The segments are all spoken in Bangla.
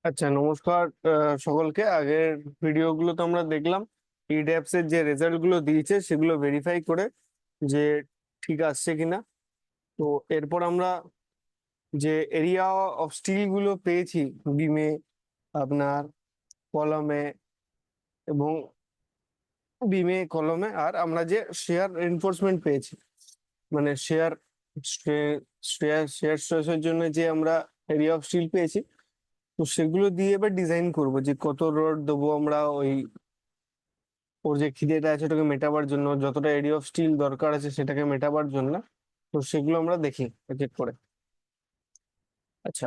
আচ্ছা, নমস্কার। সকলকে আগের ভিডিওগুলো তো আমরা দেখলাম। ইডেপস এর যে রেজাল্ট গুলো দিয়েছে সেগুলো ভেরিফাই করে যে ঠিক আসছে কিনা। তো এরপর আমরা যে এরিয়া অফ স্টিল গুলো পেয়েছি বিমে, আপনার কলমে এবং কলমে, আর আমরা যে শেয়ার এনফোর্সমেন্ট পেয়েছি, মানে শেয়ার স্ট্রেসের জন্য যে আমরা এরিয়া অফ স্টিল পেয়েছি, তো সেগুলো দিয়ে এবার ডিজাইন করব যে কত রড দেবো আমরা ওই ওর যে খিদেটা আছে ওটাকে মেটাবার জন্য, যতটা এরিয়া অফ স্টিল দরকার আছে সেটাকে মেটাবার জন্য। তো সেগুলো আমরা দেখি এক এক করে। আচ্ছা।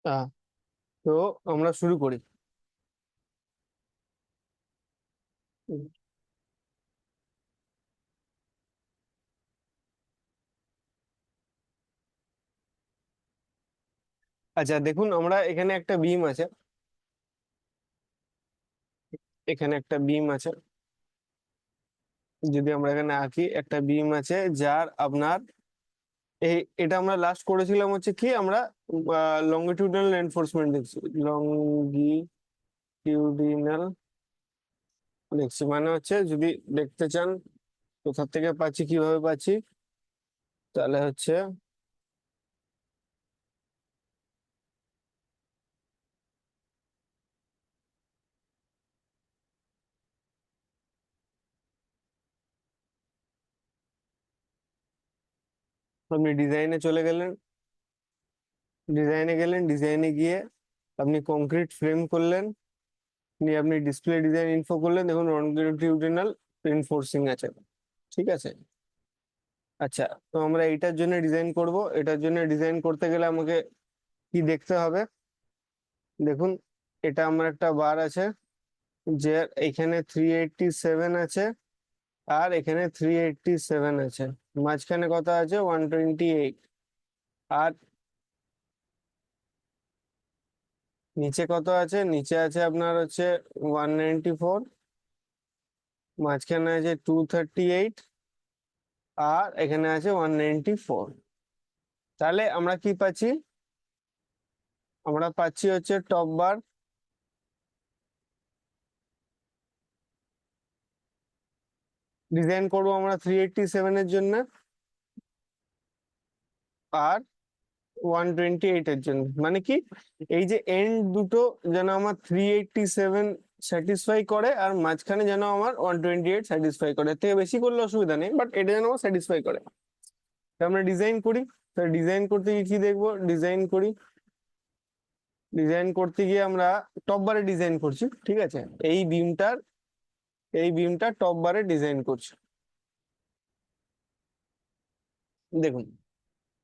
আহ, তো আমরা শুরু করি। উম, আচ্ছা, দেখুন আমরা এখানে একটা বিম আছে, এখানে একটা বিম আছে। যদি আমরা এখানে আঁকি, একটা বিম আছে যার আপনার এই এটা আমরা লাস্ট করেছিলাম হচ্ছে কি, আমরা লঙ্গিটিউডিনাল এনফোর্সমেন্ট দেখছি, লঙ্গিটিউডিনাল দেখছি, মানে হচ্ছে যদি দেখতে চান কোথা থেকে পাচ্ছি, কিভাবে পাচ্ছি, তাহলে হচ্ছে আপনি ডিজাইনে চলে গেলেন, ডিজাইনে গিয়ে আপনি কংক্রিট ফ্রেম করলেন, নিয়ে আপনি ডিসপ্লে ডিজাইন ইনফো করলেন, দেখুন লongitudinal রিনফোর্সিং আছে। ঠিক আছে। আচ্ছা, তো আমরা এটার জন্য ডিজাইন করব। এটার জন্য ডিজাইন করতে গেলে আমাকে কি দেখতে হবে, দেখুন এটা আমার একটা বার আছে, যে এখানে 387 আছে আর এখানে 387 আছে, মাঝখানে কত আছে, 128। আর নিচে কত আছে, নিচে আছে আপনার হচ্ছে 194, মাঝখানে আছে 238, আর এখানে আছে 194। তাহলে আমরা কি পাচ্ছি, আমরা পাচ্ছি হচ্ছে টপ বার ডিজাইন করব আমরা 387 এর জন্য, আর 128 এর জন্য। মানে কি, এই যে এন্ড দুটো যেন আমার 387 স্যাটিসফাই করে, আর মাঝখানে যেন আমার 128 স্যাটিসফাই করে। এর থেকে বেশি করলে অসুবিধা নেই, বাট এটা যেন আমার স্যাটিসফাই করে। তো আমরা ডিজাইন করি। তো ডিজাইন করতে গিয়ে কি দেখবো, ডিজাইন করতে গিয়ে আমরা টপ বারে ডিজাইন করছি। ঠিক আছে, এই বিমটার এই বিমটা টপ বারে ডিজাইন করছি। দেখুন,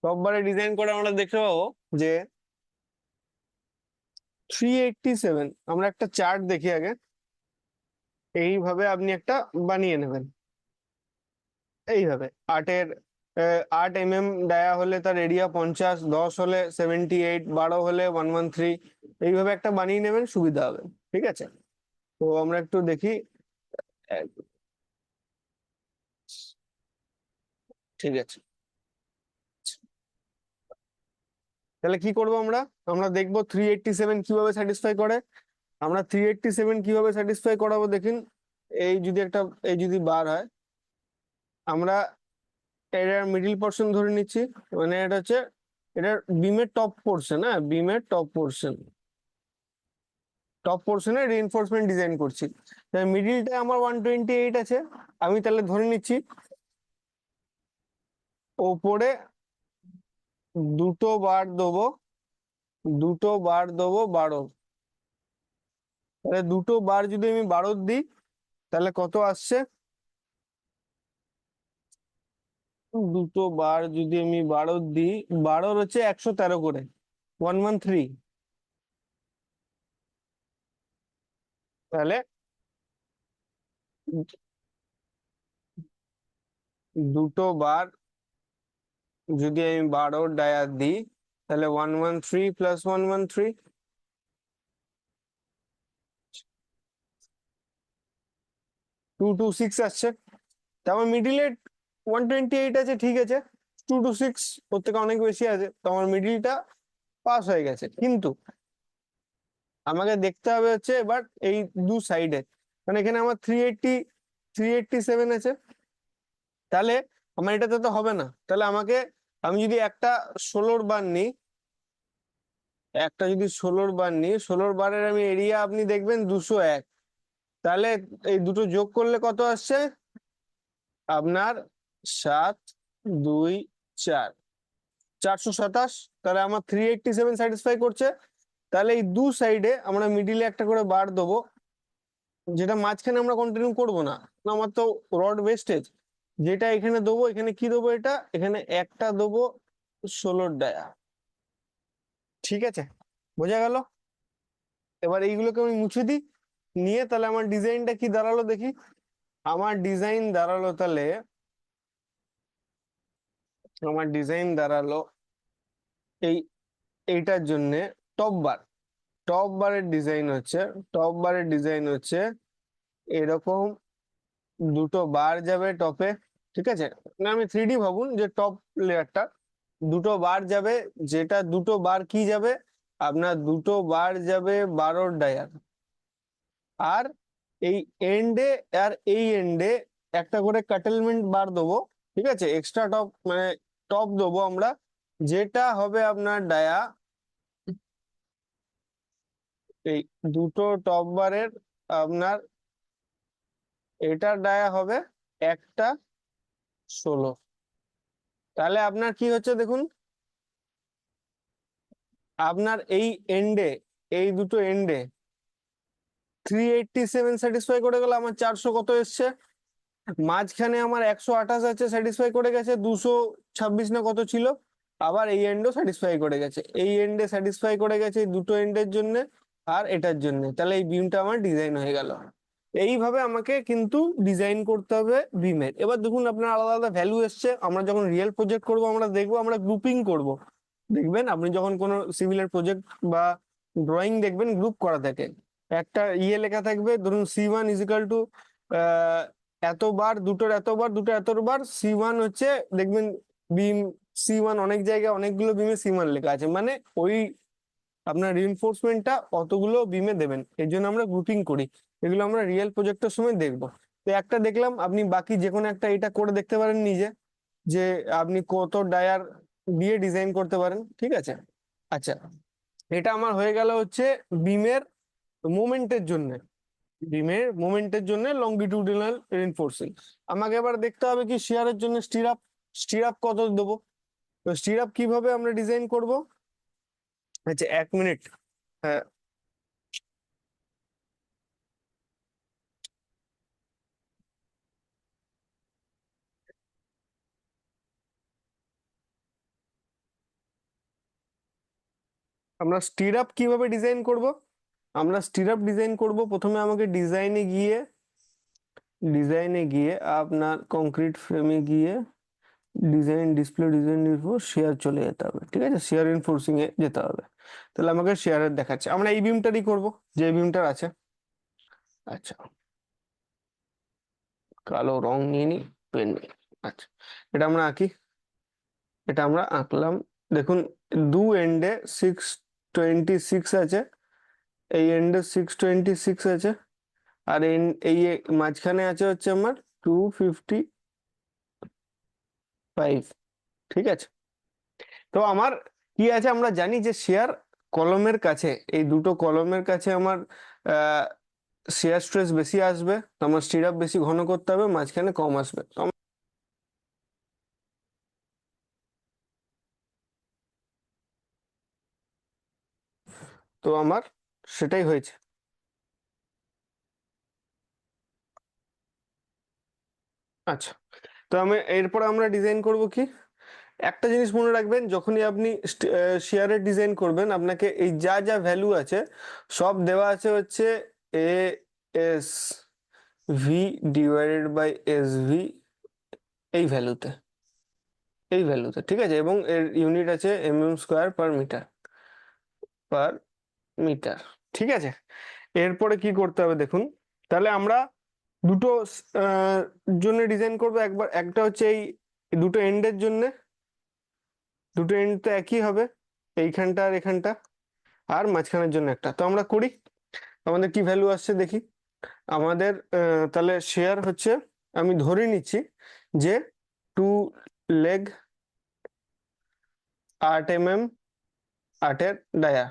টপ বারে ডিজাইন করে আমরা দেখতে পাবো যে 387, আমরা একটা চার্ট দেখি আগে। এইভাবে আপনি একটা বানিয়ে নেবেন, এইভাবে আটের 8 mm ডায়া হলে তার এরিয়া 50, 10 হলে 78, 12 হলে 113, এইভাবে একটা বানিয়ে নেবেন, সুবিধা হবে। ঠিক আছে। তো আমরা একটু দেখি। আহ, ঠিক আছে, তাহলে কি করব আমরা, আমরা দেখবো 387 কিভাবে স্যাটিসফাই করে। আমরা 387 কিভাবে স্যাটিসফাই করাবো দেখুন। এই যদি একটা, এই যদি বার হয়, আমরা এটার মিডিল পোর্শন ধরে নিচ্ছি, মানে এটা হচ্ছে এটার বিমের টপ পোর্শন, হ্যাঁ বিমের টপ পোর্শনে রিইনফোর্সমেন্ট ডিজাইন করছি। মিডিলটা আমার 128 আছে, আমি তাহলে ধরে নিচ্ছি ওপরে দুটো বার দেবো, 12। তাহলে দুটো বার যদি আমি 12 দিই, তাহলে কত আসছে, দুটো বার যদি আমি 12 দিই, 12 হচ্ছে 113 করে, 113। তাহলে দুটো বার যদি আমি 12 ডায়ার দিই, তাহলে 113 প্লাস 113, 226 আসছে। তো আমার মিডিলে 128 আছে, ঠিক আছে, 2 to 6 ওর থেকে অনেক বেশি আছে, তো আমার মিডিলটা পাস হয়ে গেছে। কিন্তু আমাকে দেখতে হবে হচ্ছে এবার এই দু সাইডে, মানে এখানে আমার 387 আছে, তাহলে আমার এটাতে তো হবে না। তাহলে আমাকে, আমি যদি একটা 16 বার নিই, একটা যদি 16 বার নিই, 16 বারের আমি এরিয়া আপনি দেখবেন 201, তাহলে এই দুটো যোগ করলে কত আসছে আপনার? 7, 2, 4, 427। তাহলে আমার 387 স্যাটিসফাই করছে। তাহলে এই দু সাইডে আমরা মিডিলে একটা করে বার দেবো, যেটা মাঝখানে আমরা কন্টিনিউ করব না, আমার তো রড ওয়েস্টেজ। যেটা এখানে দেবো, এখানে কি দেবো, এটা এখানে একটা দেবো 16 ডায়া। ঠিক আছে, বোঝা গেল? এবার এইগুলোকে আমি মুছে দিই, নিয়ে তাহলে আমার ডিজাইনটা কি দাঁড়ালো দেখি। আমার ডিজাইন দাঁড়ালো তাহলে, আমার ডিজাইন দাঁড়ালো এই, এইটার জন্য টপ বার, টপ বারের ডিজাইন হচ্ছে, টপ বারের ডিজাইন হচ্ছে এরকম, দুটো বার যাবে টপে, ঠিক আছে, না আমি 3D ভাবুন যে টপ লেয়ারটা, দুটো বার যাবে, যেটা দুটো বার কি যাবে আপনার, দুটো বার যাবে 12 ডায়ার, আর এই এন্ডে, আর এই এন্ডে একটা করে কাটেলমেন্ট বার দেবো, ঠিক আছে, এক্সট্রা টপ মানে টপ দেবো আমরা, যেটা হবে আপনার ডায়া, এই দুটো টপ বারের আপনার এটার ডায়া হবে একটা 16। তাহলে আপনার কি হচ্ছে দেখুন, আপনার এই এন্ডে, এই দুটো এন্ডে 387 স্যাটিসফাই করে গেল, আমার 400 কত এসছে, মাঝখানে আমার 128 আছে, স্যাটিসফাই করে গেছে, 226 না কত ছিল, আবার এই এন্ডও স্যাটিসফাই করে গেছে, এই এন্ডে স্যাটিসফাই করে গেছে এই দুটো এন্ডের জন্য আর এটার জন্য, তাহলে এই বিমটা আমার ডিজাইন হয়ে গেল। এইভাবে আমাকে কিন্তু ডিজাইন করতে হবে বিমের। এবার দেখুন আপনার আলাদা আলাদা ভ্যালু এসছে, আমরা যখন রিয়েল প্রজেক্ট করব আমরা দেখবো, আমরা গ্রুপিং করব। দেখবেন আপনি যখন কোনো সিভিলের প্রজেক্ট বা ড্রয়িং দেখবেন, গ্রুপ করা থাকে, একটা লেখা থাকবে, ধরুন C1 ইজিক্যাল টু এতবার, দুটোর এতবার, দুটো এতবার, C1 হচ্ছে, দেখবেন বিম C1 অনেক জায়গায় অনেকগুলো বিমে C1 লেখা আছে, মানে ওই আপনার রিইনফোর্সমেন্টটা অতগুলো বিমে দেবেন, এই জন্য আমরা গ্রুপিং করি। এগুলো আমরা রিয়েল প্রজেক্টের সময় দেখবো। তো একটা দেখলাম, আপনি বাকি যে কোনো একটা এটা করে দেখতে পারেন নিজে, যে আপনি কত ডায়ার দিয়ে ডিজাইন করতে পারেন, ঠিক আছে। আচ্ছা, এটা আমার হয়ে গেল হচ্ছে বিমের মুভমেন্টের জন্য, বিমের মুভমেন্টের জন্য লংগিটিউডিনাল রিইনফোর্সিং। আমাকে এবার দেখতে হবে কি শিয়ারের জন্য স্টিরাপ, স্টিরাপ কত দেবো, তো স্টিরাপ কিভাবে আমরা ডিজাইন করব। আচ্ছা 1 মিনিট। হ্যাঁ, আমরা স্টিরাপ কিভাবে ডিজাইন করব, আমরা স্টিরাপ ডিজাইন করব প্রথমে আমাকে ডিজাইনে গিয়ে আপনার কংক্রিট ফ্রেমে গিয়ে ডিজাইন ডিসপ্লে, ডিজাইন শেয়ার চলে যেতে হবে, ঠিক আছে, শেয়ার ইনফোর্সিং এ যেতে হবে। তাহলে আমাকে শেয়ারের দেখাচ্ছে, আমরা এই বিমটারই করব যে বিমটার আছে। আচ্ছা, কালো রং নিয়ে নি, পেন নিয়ে নিই। আচ্ছা, এটা আমরা আঁকি, এটা আমরা আঁকলাম। দেখুন দু এন্ডে 626 আছে, এই এন্ডে 626 আছে, আর এই মাঝখানে আছে হচ্ছে আমার 255। ঠিক আছে, তো আমার কি আছে, আমরা জানি যে শেয়ার কলমের কাছে, এই দুটো কলমের কাছে আমার শেয়ার স্ট্রেস বেশি আসবে, তো আমার স্টিরাপ বেশি ঘন করতে হবে, মাঝখানে কম আসবে, তো আমার সেটাই হয়েছে। আচ্ছা, তো আমি এরপর আমরা ডিজাইন করব কি, একটা জিনিস মনে রাখবেন, যখনই আপনি শেয়ারের ডিজাইন করবেন, আপনাকে এই যা যা ভ্যালু আছে সব দেওয়া আছে হচ্ছে S V divided by S V, এই ভ্যালুতে, এই ভ্যালুতে, ঠিক আছে, এবং এর ইউনিট আছে mm² per metre, per metre. ঠিক আছে, এরপরে কি করতে হবে দেখুন, তাহলে আমরা দুটো জন্য ডিজাইন করবো একবার। একটা হচ্ছে এই দুটো এন্ডের জন্য, দুটো এন্ড তো একই হবে, এইখানটা আর এখানটা, আর মাঝখানের জন্য একটা। তো আমরা করি, আমাদের কি ভ্যালু আসছে দেখি। আমাদের তাহলে শেয়ার হচ্ছে, আমি ধরে নিচ্ছি যে 2 leg 8 mm 8-এর ডায়া,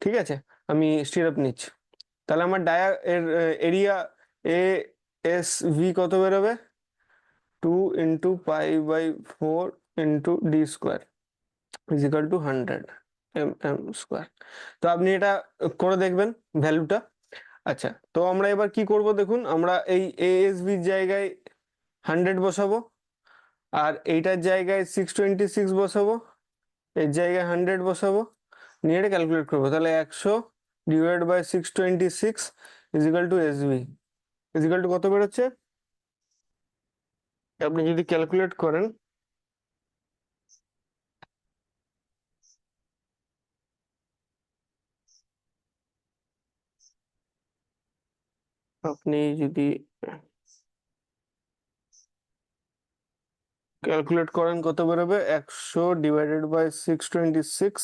ঠিক আছে। আমি স্টিরাপ নিচ্ছি, তাহলে আমার ডায়া এর এরিয়া এ এস ভি কত বেরোবে, 2 × π/4 × d² = 100 mm²। তো আপনি এটা করে দেখবেন ভ্যালুটা। আচ্ছা, তো আমরা এবার কি করব দেখুন, আমরা এই এএসভির জায়গায় 100 বসাবো, আর এইটার জায়গায় 626 বসাবো, এর জায়গায় 100 বসাবো, নিয়ে এটা ক্যালকুলেট করবো। তাহলে 100/626 = এসভি কত বেরোচ্ছে, আপনি যদি ক্যালকুলেট করেন, আপনি যদি ক্যালকুলেট করেন কত বেরোবে, 100/626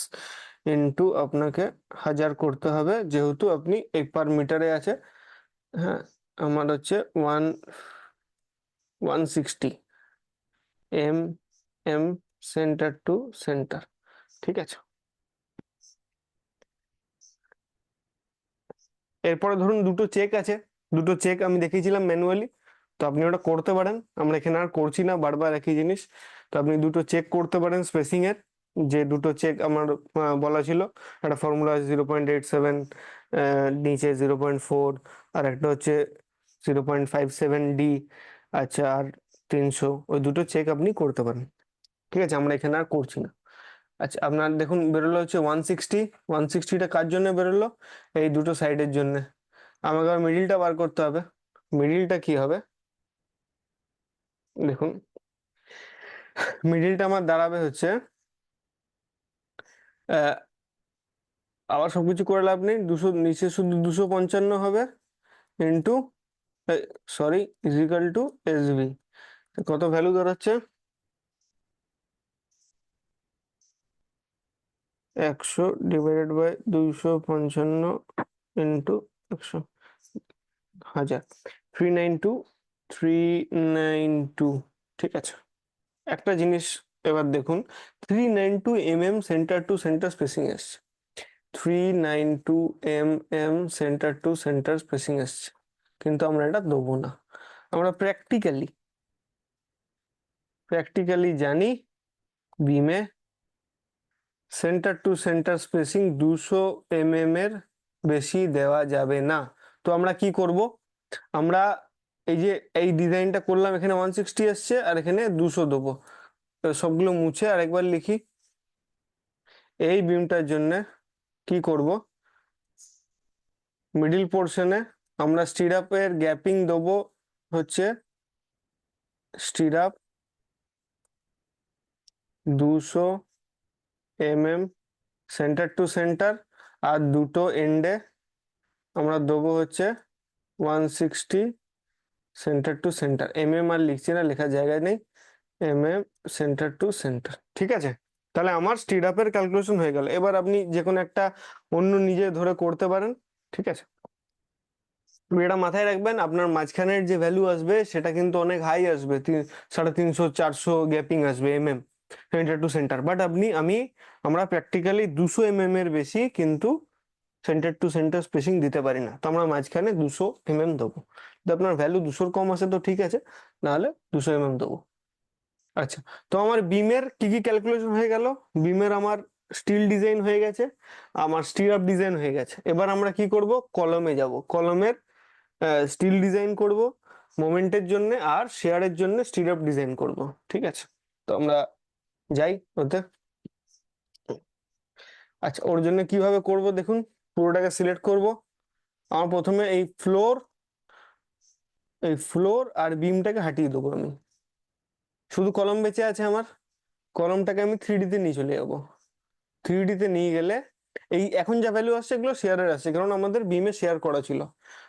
ইন্টু আপনাকে 1000 করতে হবে, যেহেতু আপনি এই পার মিটারে আছে। হ্যাঁ, আমার হচ্ছে 160 mm সেন্টার টু সেন্টার, ঠিক আছে। এরপরে ধরুন দুটো চেক আছে, দুটো চেক আমি দেখিয়েছিলাম ম্যানুয়ালি, তো আপনি ওটা করতে পারেন, আমরা এখানে আর করছি না বারবার একই জিনিস। তো আপনি দুটো চেক করতে পারেন স্পেসিং এর, যে দুটো চেক আমার বলা ছিল, একটা ফর্মুলা 0.87, নিচে 0.4, আর একটা হচ্ছে 0.57 D। আচ্ছা, আর 300, ওই দুটো চেক আপনি করতে পারেন, ঠিক আছে, আমরা এখানে আর করছি না। আচ্ছা, আপনার দেখুন বেরোলো হচ্ছে 160, 160টা কার জন্য বেরোলো, এই দুটো সাইডের জন্য। আমাকে আর মিডিলটা বার করতে হবে। মিডিলটা কি হবে দেখুন, মিডিলটা আমার দাঁড়াবে হচ্ছে, আবার সবকিছু করে লাভ নেই, 200 নিচে শুধু 255 হবে, ইন্টু, সরি, = এসভি। কত ভ্যালু দাঁড়াচ্ছে, 100/255 ইন্টু 100, 1000, 392, ঠিক আছে। একটা জিনিস এবার দেখুন, 392 mm centre to centre spacing এসছে, 392 mm centre to centre spacing এসছে, কিন্তু আমরা এটা দেবো না। আমরা প্র্যাকটিক্যালি জানি বিমে centre to centre spacing 200 mm এর বেশি দেওয়া যাবে না। তো আমরা কি করব, আমরা এই যে এই ডিজাইনটা করলাম, এখানে 160 এসছে আর এখানে 200 দেবো। তো সবগুলো মুছে আর একবার লিখি, এই বিমটার জন্য কি করব, মিডিল পোর্শনে আমরা স্টিরাপের গ্যাপিং দেবো হচ্ছে, stirrup 200 mm centre to centre, আর দুটো এন্ডে আমরা দেবো হচ্ছে 160 সেন্টার টু সেন্টার। আর লিখছি না, লেখার জায়গায় নেই, সেন্টার টু সেন্টার, ঠিক আছে। তাহলে আমার স্টিরাপের ক্যালকুলেশন হয়ে গেল। এবার আপনি যে কোনো একটা অন্য নিজে ধরে করতে পারেন, ঠিক আছে। এটা মাথায় রাখবেন, আপনার মাঝখানের যে ভ্যালু আসবে সেটা কিন্তু অনেক হাই আসবে, 350-400 গ্যাপিং আসবে সেন্টার টু সেন্টার। বাট আমরা প্র্যাকটিক্যালি 200 mm এর বেশি কিন্তু সেন্টার টু সেন্টার স্পেসিং দিতে পারি না, তো আমরা মাঝখানে 200 mm দেবো। যদি আপনার ভ্যালু 200-র কম আসে তো ঠিক আছে, নাহলে 200 mm দেবো। আচ্ছা, তো আমার বিমের কি কি ক্যালকুলেশন হয়ে গেল, বিমের আমার স্টিল ডিজাইন হয়ে গেছে, আমার স্টিরাপ ডিজাইন হয়ে গেছে। এবার আমরা কি করব, কলমে যাব, কলমের স্টিল ডিজাইন করব মোমেন্টের জন্য, আর শেয়ারের জন্য স্টিরাপ ডিজাইন করব, ঠিক আছে। তো আমরা যাই ওতে। আচ্ছা, ওর জন্য কিভাবে করব দেখুন, পুরোটাকে সিলেক্ট করব। আমার প্রথমে এই ফ্লোর আর বিমটাকে হাঁটিয়ে দেবো আমি, শুধু কলম বেঁচে আছে আমার, কলমটাকে আমি 3D তে নিয়ে চলে যাবো। 3D তে নিয়ে গেলে এই এখন যা ভ্যালু আসছে এগুলো শেয়ারের আসছে, কারণ আমাদের বিমে শেয়ার করা ছিল।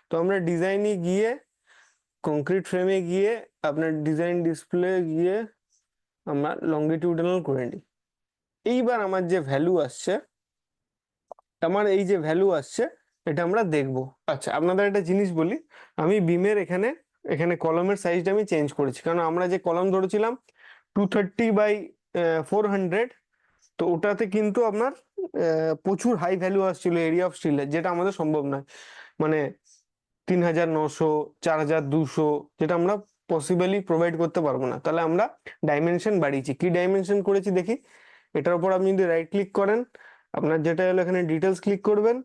তো আমরা ডিজাইনে গিয়ে কংক্রিট ফ্রেমে গিয়ে আপনার ডিজাইন ডিসপ্লে গিয়ে আমরা লঙ্গিটিউডানাল করে নিই। এইবার আমার যে ভ্যালু আসছে, আমার এই যে ভ্যালু আসছে এটা আমরা দেখব। আচ্ছা, আপনাদের একটা জিনিস বলি, আমি বিমের এখানে এখানে কলমের সাইজটা আমি চেঞ্জ করেছি, কারণ আমরা যে কলম ধরেছিলাম 230/400, তো ওটাতে কিন্তু আপনার প্রচুর হাই ভ্যালু আসছিল এরিয়া অফ স্টিলের, যেটা আমাদের সম্ভব নয়। মানে 3900, 4200, যেটা আমরা পসিবলি প্রোভাইড করতে পারবো না। তাহলে আমরা ডাইমেনশন বাড়িয়েছি। কি ডাইমেনশন করেছি দেখি। এটার উপর আপনি যদি রাইট ক্লিক করেন, আপনার যেটা হলো এখানে ডিটেলস ক্লিক করবেন।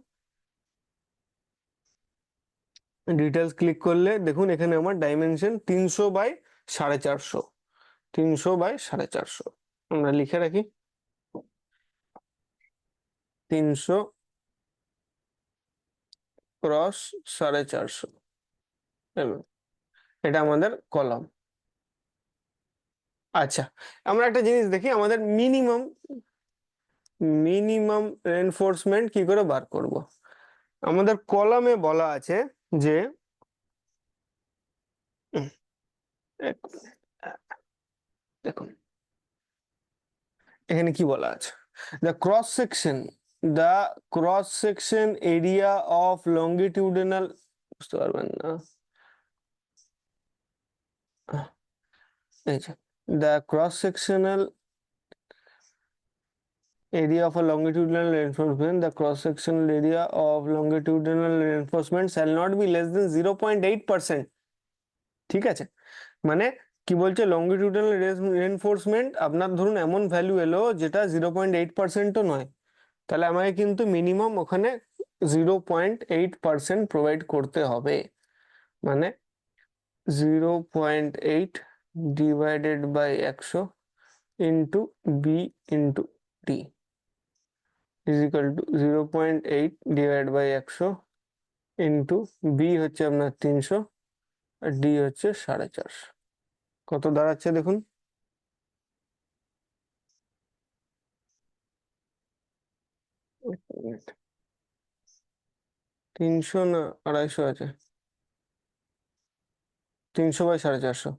ডিটেলস ক্লিক করলে দেখুন এখানে আমার ডাইমেনশন 300/450, 300/450 আমরা লিখে রাখি। 300 ক্রস 450, এটা আমাদের কলাম। আচ্ছা, আমরা একটা জিনিস দেখি, আমাদের মিনিমাম রেনফোর্সমেন্ট কি করে বার করব। আমাদের কলামে বলা আছে যে দেখুন এখানে কি বলা আছে, the cross section the cross section area of longitudinal, বুঝতে পারবেন না, এই যে the cross sectional area of a longitudinal reinforcement, the cross-sectional area of longitudinal reinforcement shall not be less than 0.8%. ঠিক আছে, মানে কি বলছে, লঙ্গিটিউডানাল রেনফোর্সমেন্ট আপনার ধরুন এমন ভ্যালু এলো যেটা 0.8%ও নয়, তাহলে আমাকে কিন্তু মিনিমাম ওখানে 0.8% প্রোভাইড করতে হবে। মানে 0.8 divided by 100 into B into D is equal to 0.8 divide by 100 into B হচ্ছে আপনার 300 আর ডি হচ্ছে 450। কত দাঁড়াচ্ছে দেখুন, 300 না 250 আছে, 300/450,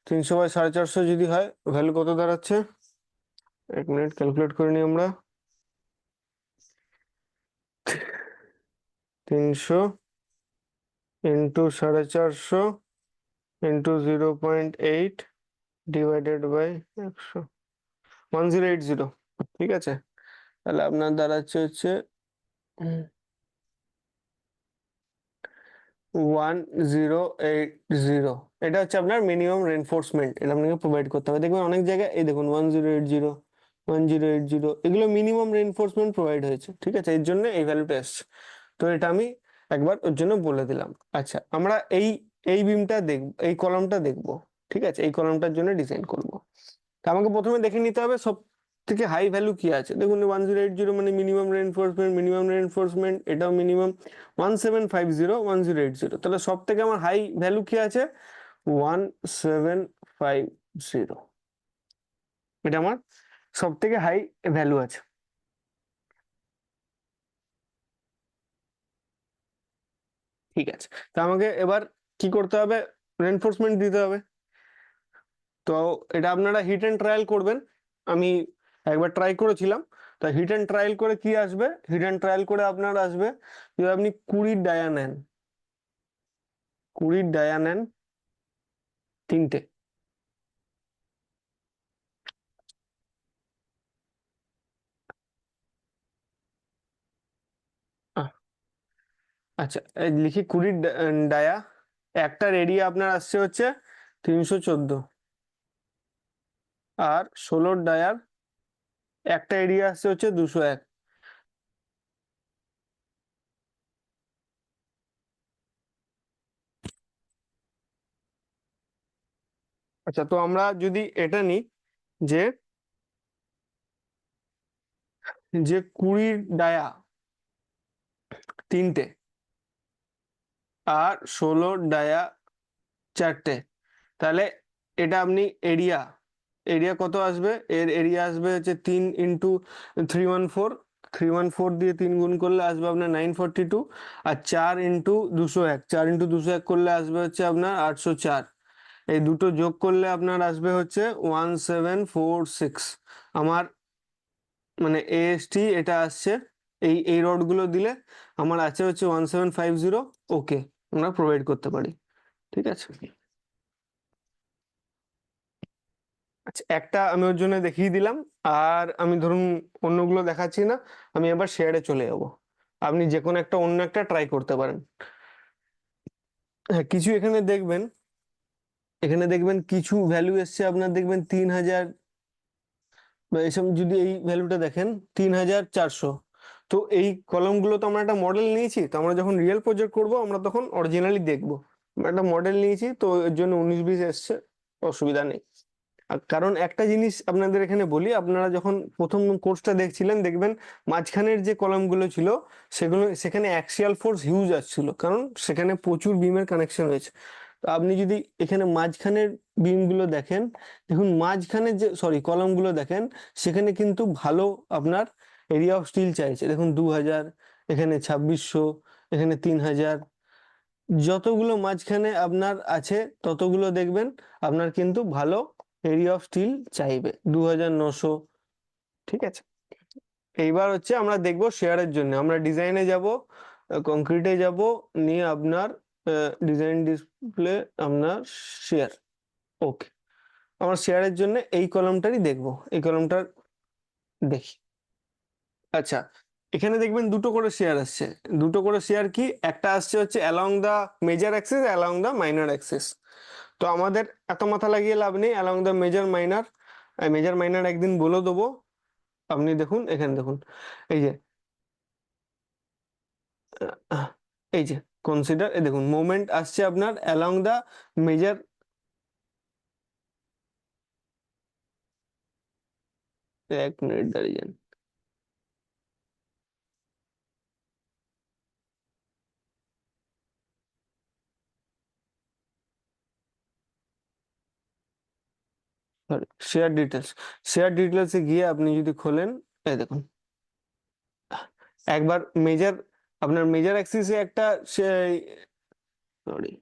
300/450 যদি হয় ভ্যালু কত দাঁড়াচ্ছে, 1 মিনিট ক্যালকুলেট করে নিই আমরা। 300 ইন্টু 450 ইন্টু 0.8 ডিভাইডেড বাই 100, 1080। ঠিক আছে, তাহলে আপনার দাঁড়াচ্ছে হচ্ছে 1080। এটা হচ্ছে আপনার মিনিমাম রেনফোর্সমেন্ট, এটা আপনাকে প্রোভাইড করতে হবে। দেখবেন অনেক জায়গায় এই দেখুন 1080, 1080, এগুলো মিনিমাম রেনফোর্সমেন্ট প্রোভাইড হয়েছে। ঠিক আছে, এর জন্য এই ভ্যালুটা এসছে। তো এটা আমি একবার ওর জন্য বলে দিলাম। আচ্ছা, আমরা এই এই বিমটা দেখব, এই কলামটা দেখব। ঠিক আছে, এই কলামটার জন্য ডিজাইন করব। তো আমাকে প্রথমে দেখে নিতে হবে সব থেকে হাই ভ্যালু কি আছে। দেখুন 1080 মানে মিনিমাম রেনফোর্সমেন্ট, এটাও মিনিমাম। 1750, 1080, তাহলে সব থেকে আমার হাই ভ্যালু কি আছে, 1750, এটা আমার সব থেকে হাই ভ্যালু আছে। ঠিক আছে, তা আমাকে এবার কি করতে হবে, রেনফোর্সমেন্ট দিতে হবে। তো এটা আপনারা হিট এন্ড ট্রায়াল করবেন। আমি একবার ট্রাই করেছিলাম। তা হিট এন্ড ট্রায়াল করে কি আসবে, হিট এন্ড ট্রায়াল করে আপনার আসবে, যদি আপনি 20 ডায়া নেন, 20 ডায়া নেন, 3টে, আচ্ছা এই লিখি 20 ডায়া, একটার এরিয়া আপনার আসছে হচ্ছে 314, আর 16 ডায়ার একটা এরিয়া আসছে হচ্ছে 201। আচ্ছা, তো আমরা যদি এটা নিই যে যে 20 ডায়া 3টে, আর 16 ডায়া 4টে, তাহলে এটা আপনি এরিয়া, এরিয়া কত আসবে, এর এরিয়া আসবে হচ্ছে 3 × 314, 314 দিয়ে 3 গুণ করলে আসবে আপনার 942, আর 4 × 201, 4 × 201 করলে আসবে হচ্ছে আপনার 804। এই দুটো যোগ করলে আপনার আসবে হচ্ছে 1746। আমার মানে এএসটি এটা আসছে, এই রডগুলো দিলে আমার আছে হচ্ছে 1750। ওকে, আমরা প্রোভাইড করতে পারি। ঠিক আছে। আচ্ছা, একটা আমি ওর জন্য দেখিয়ে দিলাম, আর আমি ধরুন অন্যগুলো দেখাচ্ছি না, আমি এবার শেয়ারে চলে যাব। আপনি যে কোনো একটা অন্য একটা ট্রাই করতে পারেন। হ্যাঁ, কিছু এখানে দেখবেন কিছু ভ্যালু এসছে আপনার, দেখবেন 3000 বা এসব। যদি এই ভ্যালুটা দেখেন 3400, তো এই কলমগুলো তো আমরা একটা মডেল নিয়েছি, তো আমরা যখন রিয়েল প্রজেক্ট করব আমরা তখন অরিজিনালি দেখবো। আমরা একটা মডেল নিয়েছি, তো এর জন্য 19-20 এসছে, অসুবিধা নেই। আর কারণ একটা জিনিস আপনাদের এখানে বলি, আপনারা যখন প্রথম কোর্সটা দেখছিলেন দেখবেন মাঝখানের যে কলামগুলো ছিল সেখানে অ্যাক্সিয়াল ফোর্স হিউজ আসছিল, কারণ সেখানে প্রচুর বিমের কানেকশন হয়েছে। তো আপনি যদি এখানে মাঝখানের বিমগুলো দেখেন, দেখুন মাঝখানের যে কলামগুলো দেখেন, সেখানে কিন্তু ভালো আপনার এরিয়া অফ স্টিল চাইছে। দেখুন 2000, এখানে 2600, এখানে 3000, যতগুলো মাঝখানে আপনার আছে ততগুলো দেখবেন আপনার কিন্তু ভালো এরিয়া অফ স্টিল চাইবে, 2900। ঠিক আছে। এইবার হচ্ছে আমরা দেখবো শেয়ারের জন্য, আমরা ডিজাইনে যাব, কংক্রিটে যাব, নিয়ে আপনার ডিজাইন ডিসপ্লে, আপনার শেয়ার। ওকে, আমরা শেয়ারের জন্য এই কলমটারই দেখবো, এই কলমটার দেখি। আচ্ছা, এখানে দেখবেন দুটো করে শেয়ার আসছে। দুটো করে শেয়ার কি, একটা আসছে হচ্ছে along the major axis, along the minor axis. তো আমাদের এত মাথা লাগিয়ে লাভ নেই, along the major minor, major minor একদিন বলে দেবো। আপনি দেখুন, এখানে দেখুন, এই যে আহ, এই যে কনসিডার, এই দেখুন মোমেন্ট আসছে আপনার অ্যালং দা মেজর। 1 মিনিট দাঁড়িয়ে যান। সরি, শেয়ার ডিটেলস, শেয়ার ডিটেলসে গিয়ে আপনি যদি খোলেন, এই দেখুন একবার মেজর, আপনার মেজর অ্যাক্সিসে একটা, সরি,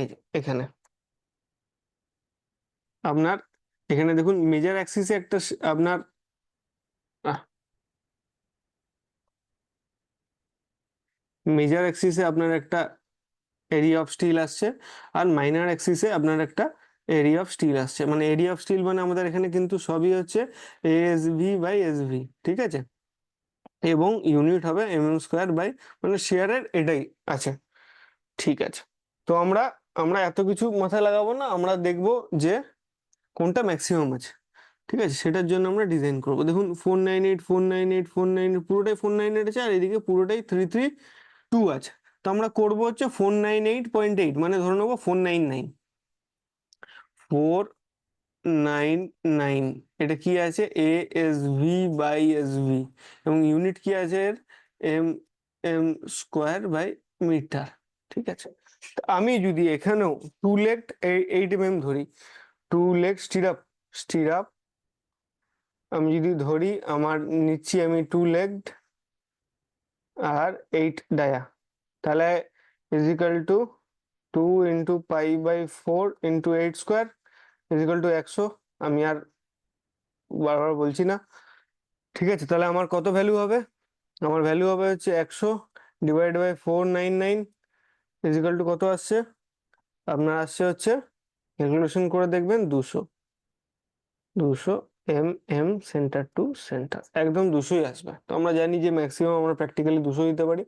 এই যে এখানে আপনার, এখানে দেখুন মেজর অ্যাক্সিসে একটা আপনার মেজর অ্যাক্সিসে আপনার একটা এরিয়া অফ স্টিল আসছে, আর মাইনার অ্যাক্সিসে আপনার একটা এরিয়া অফ স্টিল আসছে। মানে এরিয়া অফ স্টিল মানে আমাদের এখানে কিন্তু সবই হচ্ছে ASV/SV। ঠিক আছে, এবং ইউনিট হবে mm², মানে শেয়ারের এটাই আছে। ঠিক আছে, তো আমরা আমরা এত কিছু মাথায় লাগাবো না, আমরা দেখবো যে কোনটা ম্যাক্সিমাম আছে। ঠিক আছে, সেটার জন্য আমরা ডিজাইন করবো। দেখুন 498, 498, 498, পুরোটাই 498 আছে, আর এদিকে পুরোটাই 332 আছে। তো আমরা করবো হচ্ছে 498.8, মানে ধরে নেবো 499, 499। এটা কি আছে, ASV/SV, এবং ইউনিট কি আছে এর, mm²/মিটার। ঠিক আছে, তো আমি যদি এখানেও 2 leg 8 mm ধরি, 2 leg স্টিরাপ আমি যদি ধরি, আমার নিচ্ছি আমি 2 leg আর 8 ডায়া, তাহলে = 2 × π/4 × 8² = 100। আমি আর বারবার বলছি না। ঠিক আছে, তাহলে আমার কত ভ্যালু হবে, আমার ভ্যালু হবে হচ্ছে 100/499 কত আসছে, আপনার আসছে হচ্ছে, ক্যালকুলেশন করে দেখবেন 200, 200 সেন্টার টু সেন্টার, একদম 200ই আসবে। তো আমরা জানি যে ম্যাক্সিমাম আমরা প্র্যাকটিক্যালি 200 দিতে পারি,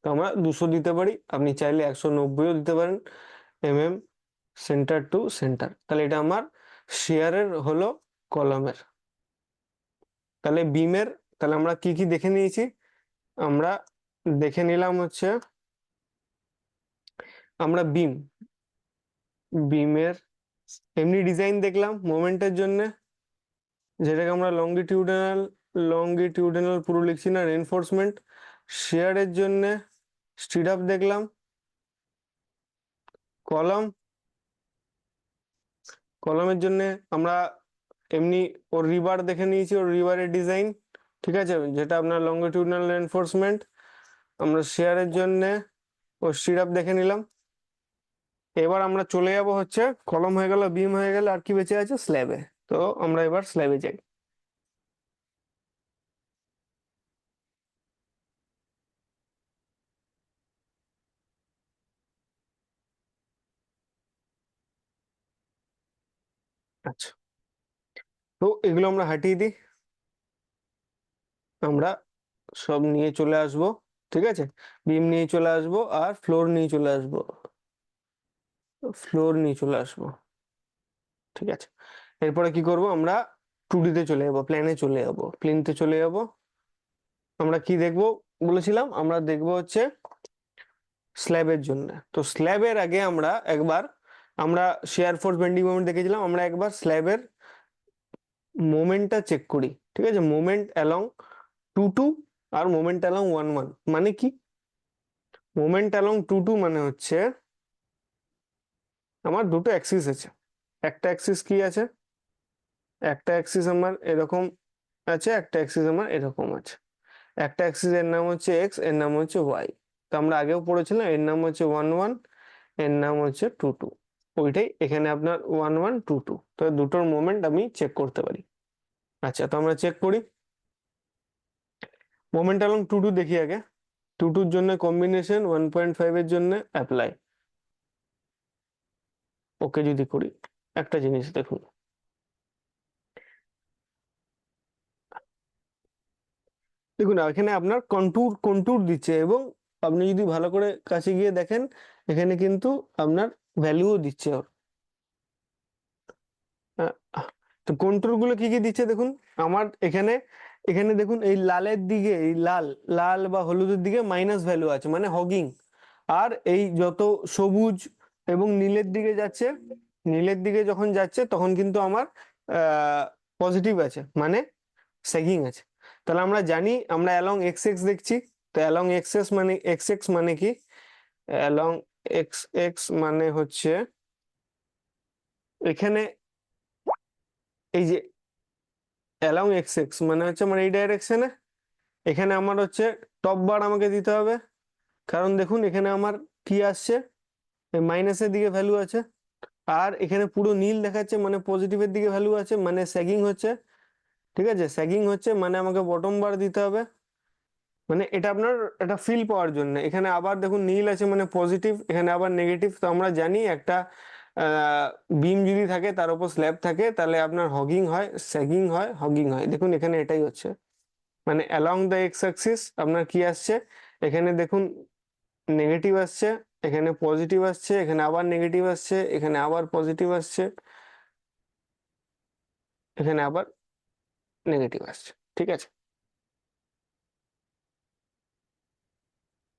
তো আমরা 200 দিতে পারি। আপনি চাইলে 190ও দিতে পারেন, সেন্টার টু সেন্টার। তাহলে এটা আমার শেয়ারের হলো কলমের। তাহলে বিমের, তাহলে আমরা কি কি দেখে নিয়েছি, আমরা দেখে নিলাম হচ্ছে, আমরা বিমের এমনি ডিজাইন দেখলাম মোমেন্টের জন্য, যেটাকে আমরা লংগিটিউডিনাল পুরো লিখছি না, রেনফোর্সমেন্ট। শেয়ারের জন্য স্ট্রিট আপ দেখলাম, কলম, কলমের জন্য আমরা এমনি ওর রিবার দেখে নিয়েছি, ওর রিবারের ডিজাইন, ঠিক আছে, যেটা আপনার লঙ্গিটিউডনাল রেনফোর্সমেন্ট। আমরা শেয়ারের জন্য ওর সিরাপ দেখে নিলাম। এবার আমরা চলে যাব হচ্ছে, কলম হয়ে গেল, বিম হয়ে গেল, আর কি বেঁচে আছে, স্ল্যাবে। তো আমরা এবার স্ল্যাবে যাই। আচ্ছা, তো এগুলো আমরা হাঁটিয়ে দিই, আমরা সব নিয়ে চলে আসব, ঠিক আছে, বিম নিয়ে চলে আসব আর ফ্লোর নিয়ে চলে আসব, ফ্লোর নিয়ে চলে আসব, ঠিক আছে। এরপরে কি করব, আমরা 2D তে চলে যাবো, প্ল্যানে চলে যাবো, প্লেনতে চলে যাব। আমরা কি দেখব বলেছিলাম, আমরা দেখব হচ্ছে স্ল্যাবের জন্য। তো স্ল্যাবের আগে আমরা একবার, আমরা শেয়ার ফোর্স বেন্ডিং মোমেন্ট দেখেছিলাম, আমরা একবার স্ল্যাবের মোমেন্টটা চেক করি, ঠিক আছে। মোমেন্ট অ্যালং 2 2 আর মোমেন্ট অ্যালং 1 1 মানে কি? মোমেন্ট অ্যালং 2 2 মানে হচ্ছে আমার দুটো অ্যাক্সিস আছে। একটা অ্যাক্সিস কি আছে, একটা অ্যাক্সিস আমার এরকম আছে, একটা অ্যাক্সিস আমার এরকম আছে। একটা অ্যাক্সিস এর নাম হচ্ছে এক্স, এর নাম হচ্ছে ওয়াই। তো আমরা আগেও পড়েছিলাম, এর নাম হচ্ছে 1 1, এর নাম হচ্ছে 2 2। ওইটাই এখানে আপনার 1 1 2 2। তো দুটোর মোমেন্ট আমি চেক করতে পারি। আচ্ছা, তো আমরা চেক করি। মোমেন্ট অ্যালং 2 2 দেখি আগে। 2 2-র জন্য কম্বিনেশন 1.5 এর জন্য অ্যাপ্লাই, ওকে যদি করি, একটা জিনিস দেখুন, দেখুন এখানে আপনার কন্ট্যুর কন্ট্যুর দিচ্ছে, এবং আপনি যদি ভালো করে কাছে গিয়ে দেখেন, এখানে কিন্তু আপনার ভ্যালুও দিচ্ছে ওর। আহ, তো কন্ট্যুর গুলো কি কি দিচ্ছে দেখুন। আমার এখানে, এখানে দেখুন এই লালের দিকে, এই লাল, লাল বা হলুদের দিকে মাইনাস ভ্যালু আছে, মানে হগিং। আর এই যত সবুজ এবং নীলের দিকে যাচ্ছে, নীলের দিকে যখন যাচ্ছে তখন কিন্তু আমার পজিটিভ আছে, মানে সেগিং আছে। তাহলে আমরা জানি, আমরা অ্যালং এক্স এক্স দেখছি। তো অ্যালং এক্স এক্স মানে, এক্স এক্স মানে কি, অ্যালং এক্স এক্স মানে হচ্ছে এখানে, এই যে অ্যালং এক্স এক্স মানে হচ্ছে আমার এই ডাইরেকশনে, এখানে আমার হচ্ছে টপ বার আমাকে দিতে হবে। কারণ দেখুন এখানে আমার কি আসছে, মাইনাসের দিকে ভ্যালু আছে। আর এখানে পুরো নীল দেখাচ্ছে, মানে পজিটিভের দিকে ভ্যালু আছে, মানে স্যাগিং হচ্ছে, ঠিক আছে। স্যাগিং হচ্ছে মানে আমাকে বটম বার দিতে হবে। মানে এটা আপনার একটা ফিল পাওয়ার জন্য। এখানে আবার দেখুন নীল আছে মানে পজিটিভ, এখানে আবার নেগেটিভ। তো আমরা জানি একটা বিম যদি থাকে, তার উপর স্ল্যাব থাকে, তাহলে আপনার হগিং হয়, স্যাগিং হয়, হগিং হয়। দেখুন এখানে এটাই হচ্ছে, মানে অ্যালং দ্য এক্স অ্যাক্সিস আপনার কি আসছে, এখানে দেখুন নেগেটিভ আসছে, এখানে পজিটিভ আসছে, এখানে আবার নেগেটিভ আসছে, এখানে আবার পজিটিভ আসছে, এখানে আবার নেগেটিভ আসছে, ঠিক আছে।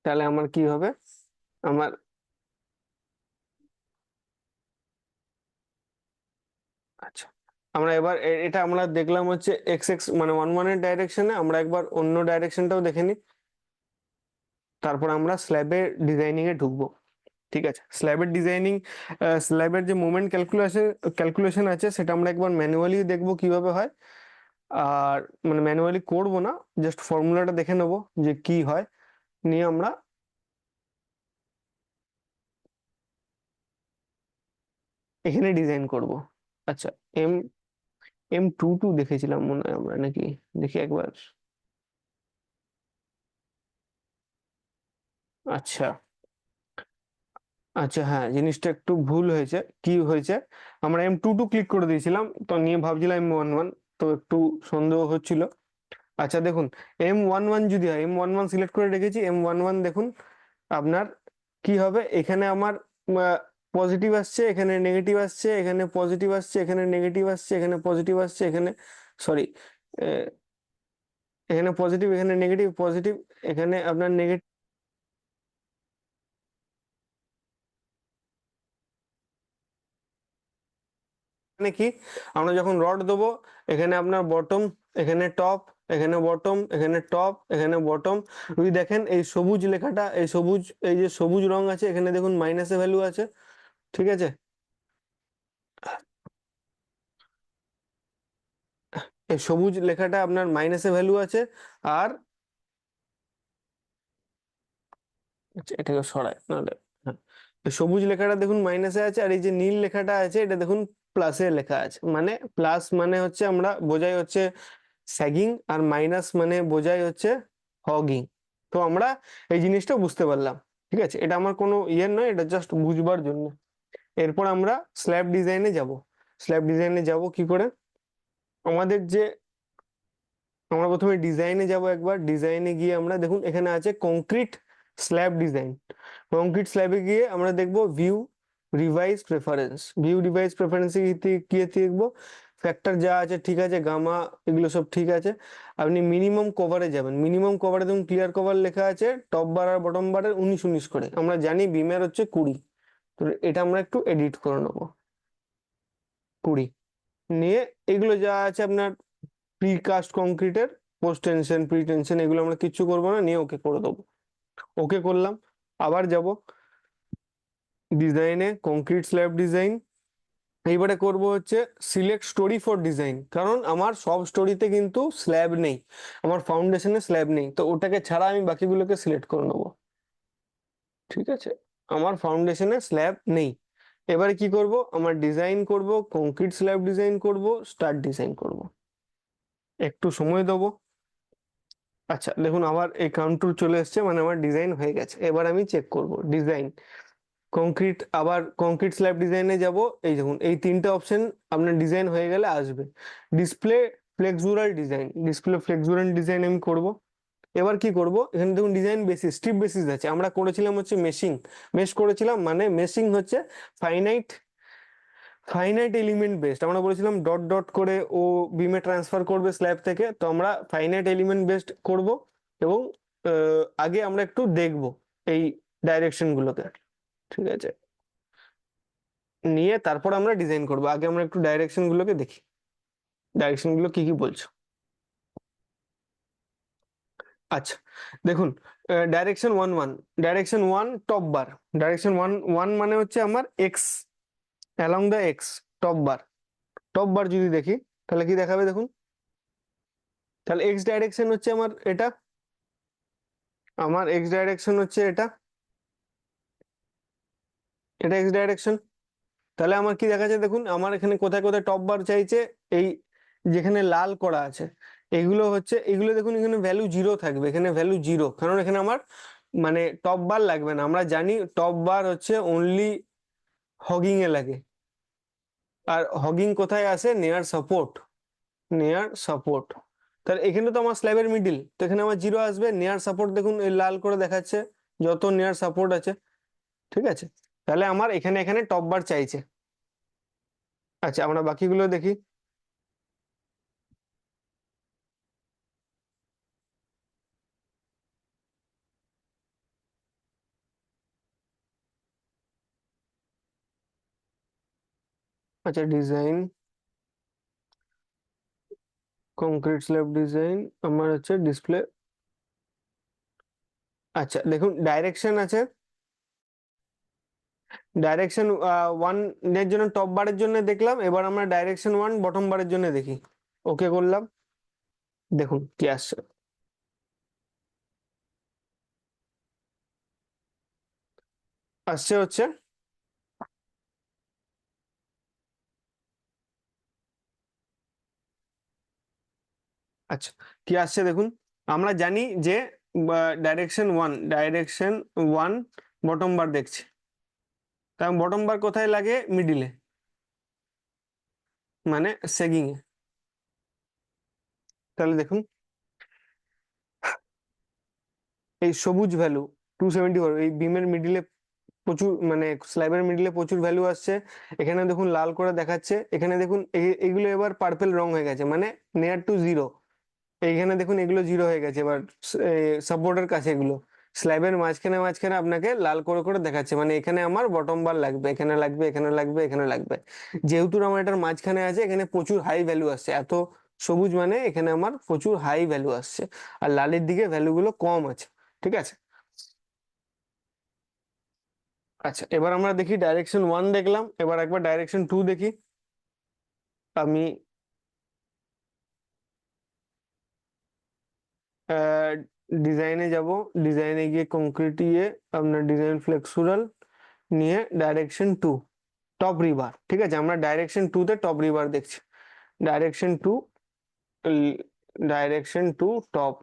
তাহলে আমার কি হবে, আমার, আচ্ছা, আমরা এবার এটা আমরা দেখলাম হচ্ছে এক্স এক্স মানে 1 1 এর ডাইরেকশনে। আমরা একবার অন্য ডাইরেকশনটাও দেখে নিই, তারপর আমরা স্ল্যাবের ডিজাইনিং এ ঢুকবো, ঠিক আছে। স্ল্যাবের ডিজাইনিং, স্ল্যাবের যে মোমেন্ট ক্যালকুলেশন ক্যালকুলেশন আছে, সেটা আমরা একবার ম্যানুয়ালি দেখবো কিভাবে হয়। আর মানে ম্যানুয়ালি করবো না, জাস্ট ফর্মুলাটা দেখে নেবো যে কি হয়, নিয়ে আমরা এখানে ডিজাইন করব। আচ্ছা, এম M 2 2 দেখেছিলাম মনে হয় আমরা, নাকি দেখি একবার। আচ্ছা, আচ্ছা, হ্যাঁ, জিনিসটা একটু ভুল হয়েছে। কি হয়েছে, আমরা M 2 2 ক্লিক করে দিয়েছিলাম, তো নিয়ে ভাবছিলাম M 1 1, তো একটু সন্দেহ হচ্ছিল। আচ্ছা দেখুন, M 1 1 যদি হয়, M 1 1 সিলেক্ট করে রেখেছি, M 1 1 দেখুন আপনার কি হবে, এখানে আমার পজিটিভ আসছে, এখানে নেগেটিভ আসছে, এখানে পজিটিভ আসছে, এখানে নেগেটিভ আসছে, এখানে পজিটিভ আসছে, এখানে, সরি, এখানে পজিটিভ, এখানে নেগেটিভ, পজিটিভ, এখানে আপনার নেগেটিভ। মানে কি, আমরা যখন রড দেবো, এখানে আপনার বটম, এখানে টপ, এখানে বটম, এখানে টপ, এখানে বটম। যদি দেখেন এই সবুজ লেখাটা, এই সবুজ, এই যে সবুজ রং আছে, এখানে দেখুন মাইনাসে ভ্যালু আছে, ঠিক আছে। এই সবুজ লেখাটা আপনার মাইনাসে ভ্যালু আছে, আর আচ্ছা এটাকে সরাই নাহলে, হ্যাঁ, এই সবুজ লেখাটা দেখুন মাইনাসে আছে, আর এই যে নীল লেখাটা আছে এটা দেখুন প্লাসে লেখা আছে। মানে প্লাস মানে হচ্ছে আমরা বোঝাই হচ্ছে স্যাগিং, আর মাইনাস মানে বোঝাই হচ্ছে হগিং। তো আমরা এই জিনিসটা বুঝতে পারলাম। ঠিক আছে, এটা আমার কোনো ইয়ে নয়, এটা জাস্ট বুঝবার জন্য। এরপর আমরা স্ল্যাব ডিজাইনে যাব। স্ল্যাব ডিজাইনে যাব কি করে, আমাদের যে, আমরা প্রথমে ডিজাইনে যাব। একবার ডিজাইনে গিয়ে আমরা দেখুন এখানে আছে কংক্রিট স্ল্যাব ডিজাইন। কংক্রিট স্ল্যাবে গিয়ে আমরা দেখবো view revise preference. View revise প্রেফারেন্সে গিয়ে দেখবো ফ্যাক্টর যা আছে ঠিক আছে, গামা এগুলো সব ঠিক আছে। আপনি মিনিমাম কভারে যাবেন। মিনিমাম কভারে দেখুন ক্লিয়ার কভার লেখা আছে টপ বার আর বটম বারের 19 19 করে। আমরা জানি বিমের হচ্ছে 20। তো এটা আমরা একটু এডিট করে নেবো, 20 নিয়ে। এগুলো যা আছে আপনার প্রিকাস্ট কংক্রিটের পোস্ট টেনশন প্রি টেনশন এগুলো আমরা কিচ্ছু করবো না, নিয়ে ওকে করে দেবো। ওকে করলাম, আবার যাব ডিজাইনে, কংক্রিট স্ল্যাব ডিজাইন। এইবারে করব হচ্ছে সিলেক্ট স্টোরি ফর ডিজাইন, কারণ আমার সব স্টোরিতে কিন্তু স্ল্যাব নেই, আমার ফাউন্ডেশনে স্ল্যাব নেই, তো ওটাকে ছাড়া আমি বাকিগুলোকে সিলেক্ট করে নেবো। ঠিক আছে, আমার ফাউন্ডেশনে স্ল্যাব নেই। এবারে কি করব, আমার ডিজাইন করব, কংক্রিট স্ল্যাব ডিজাইন করব, স্টার্ট ডিজাইন করব। একটু সময় দেবো। আচ্ছা দেখুন আমার এই কন্ট্রোল চলে এসেছে, মানে আমার ডিজাইন হয়ে গেছে। এবার আমি চেক করব ডিজাইন, কংক্রিট, আবার কংক্রিট স্ল্যাব ডিজাইনে যাব। এই দেখুন এই তিনটে অপশন আপনার ডিজাইন হয়ে গেলে আসবে। ডিসপ্লে ফ্লেক্সুরাল ডিজাইন, ডিসপ্লে ফ্লেক্সুরাল ডিজাইন আমি করব। এবার কি করব, এখানে দেখুন ডিজাইন বেসিস স্ট্রিপ বেসিস আছে। আমরা করেছিলাম হচ্ছে মেশিং, মেশ করেছিলাম, মানে মেশিং হচ্ছে ফাইনাইট, ফাইনাইট এলিমেন্ট বেসড। আমরা বলেছিলাম ডট ডট করে ও বিমে ট্রান্সফার করবে স্ল্যাব থেকে, তো আমরা ফাইনাইট এলিমেন্ট বেসড করব। এবং আগে আমরা একটু দেখব এই ডাইরেকশন গুলোকে। ঠিক আছে, নিয়ে তারপর আমরা ডিজাইন করব। আগে আমরা একটু ডাইরেকশন গুলোকে দেখি, ডাইরেকশন গুলো কি কি বলছো। আচ্ছা দেখুন, ডাইরেকশন 1 1, ডাইরেকশন 1 টপ বার। ডাইরেকশন 1 1 মানে হচ্ছে আমার x, along the x, top bar. Top বার যদি দেখি তাহলে কি দেখাবে দেখুন, তাহলে এক্স ডাইরেকশন হচ্ছে আমার এটা, আমার এক্স ডাইরেকশন হচ্ছে এটা, এটা এক্স ডাইরেকশন। তাহলে আমার কি দেখা যায় দেখুন, আমার এখানে কোথায় কোথায় টপ বার চাইছে, এই যেখানে লাল করা আছে এগুলো হচ্ছে, এগুলো দেখুন এখানে ভ্যালু 0 থাকবে, এখানে ভ্যালু 0, কারণ এখানে আমার মানে টপ বার লাগবে না। আমরা জানি টপ বার হচ্ছে অনলি হগিং এ লাগে, আর হগিং কোথায় আসে, নেয়ার সাপোর্ট, নেয়ার সাপোর্ট। তাহলে এখানে তো আমার স্ল্যাবের মিডিল, তো এখানে আমার 0 আসবে। নেয়ার সাপোর্ট দেখুন এই লাল করে দেখাচ্ছে যত নেয়ার সাপোর্ট আছে। ঠিক আছে, তাহলে আমার এখানে এখানে টপ বার চাইছে। আচ্ছা আমরা বাকিগুলো দেখি। আচ্ছা ডিজাইন, কংক্রিট স্ল্যাব ডিজাইন, আমার হচ্ছে ডিসপ্লে। আচ্ছা দেখুন ডাইরেকশন আছে, ডাইরেকশন 1 এর জন্য টপ বারের জন্য দেখলাম। এবার আমরা ডাইরেকশন 1 বটম বারের জন্য দেখি। ওকে করলাম, দেখুন কি আসছে। আসছে হচ্ছে, আচ্ছা কি আসছে দেখুন। আমরা জানি যে ডাইরেকশন 1 বটম বার দেখছি, কারণ বটম বার কোথায় লাগে, মিডিলে, মানে সেগিং এ। তাহলে দেখুন এই সবুজ ভ্যালু 274 এই বিমের মিডিলে প্রচুর, মানে স্ল্যাবের মিডিলে প্রচুর ভ্যালু আসছে। এখানে দেখুন লাল করে দেখাচ্ছে, এখানে দেখুন এগুলো এবার পার্পেল রং হয়ে গেছে, মানে নেয়ার টু 0। এইখানে দেখুন এগুলো 0 হয়ে গেছে। এবার সাপোর্টের কাছে এগুলো স্ল্যাবের মাঝখানে মাঝখানে আপনাকে লাল করে করে দেখাচ্ছে, মানে এখানে আমার বটম বার লাগবে, এখানে লাগবে, এখানে লাগবে, এখানে লাগবে। যেহেতু আমার এটার মাঝখানে আছে, এখানে প্রচুর হাই ভ্যালু আসছে। এত সবুজ মানে এখানে আমার প্রচুর হাই ভ্যালু আসছে, আর লালের দিকে ভ্যালু গুলো কম আছে। ঠিক আছে, আচ্ছা এবার আমরা দেখি ডাইরেকশন 1 দেখলাম, এবার একবার ডাইরেকশন 2 দেখি। আমি ডিজাইনে যাব, ডিজাইনে গিয়ে কংক্রিট ইয়ে আপনার ডিজাইন ফ্লেক্সুরাল নিয়ে ডাইরেকশন 2 টপ রিভার। ঠিক আছে, আমরা ডাইরেকশন 2 তে টপ রিভার দেখছি। ডাইরেকশন 2, ডাইরেকশন 2 টপ,